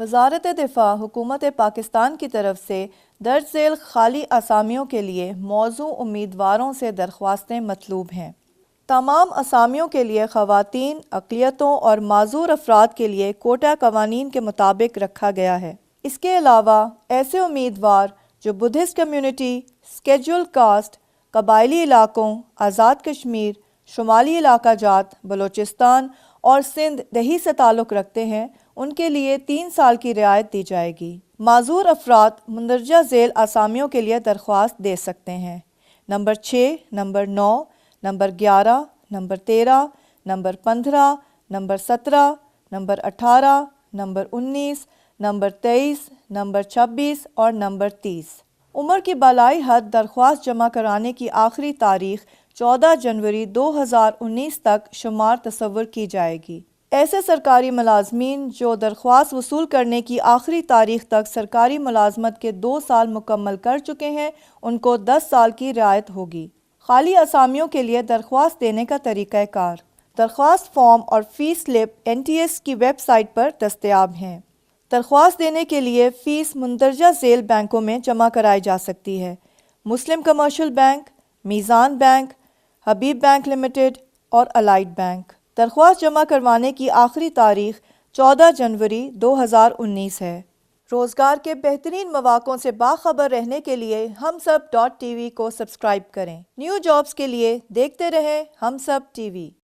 वज़ारत दिफ़ा हुकूमत पाकिस्तान की तरफ से दर्ज झेल खाली असामियों के लिए मौजू उम्मीदवारों से दरख्वास्तें मतलूब हैं। तमाम असामियों के लिए ख़वातीन, अक़लियतों और माज़ूर अफराद के लिए कोटा कवानीन के मुताबिक रखा गया है। इसके अलावा ऐसे उम्मीदवार जो बुद्धिस्ट कम्यूनिटी, स्केड्यूल कास्ट, कबायली इलाकों, आज़ाद कश्मीर, शुमाली इलाका जात, बलोचिस्तान और सिंध दही से ताल्लुक़ रखते हैं, उनके लिए 3 साल की रियायत दी जाएगी। माज़ूर अफराद मंदरजा झेल आसामियों के लिए दरख्वास्त दे सकते हैं। Number 6, number 9, number 11, number 13, number 15, number 17, number 18, number 19, number 23, number 26 और नंबर 30। उम्र की बालाई हद दरख्वास्त जमा कराने की आखिरी तारीख 14 जनवरी 2019 तक शुमार तसव्वुर की जाएगी। ऐसे सरकारी मुलाजमीन जो दरख्वास्त वसूल करने की आखिरी तारीख तक सरकारी मुलाजमत के 2 साल मुकम्मल कर चुके हैं, उनको 10 साल की रियायत होगी। खाली असामियों के लिए दरख्वास्त देने का तरीक़ाकार। दरख्वास्त फॉर्म और फ़ीस स्लिप NTS की वेबसाइट पर दस्तयाब हैं। दरख्वास्त देने के लिए फ़ीस मुंदरजा झेल बैंकों में जमा कराई जा सकती है। मुस्लिम कमर्शियल बैंक, मीज़ान बैंक, हबीब बैंक लिमिटेड और अलाइड बैंक। दरख्वास्त जमा करवाने की आखिरी तारीख 14 जनवरी 2019 है। रोज़गार के बेहतरीन मौक़ों से बाखबर रहने के लिए हमसब.tv को सब्सक्राइब करें। न्यू जॉब्स के लिए देखते रहें हमसब TV।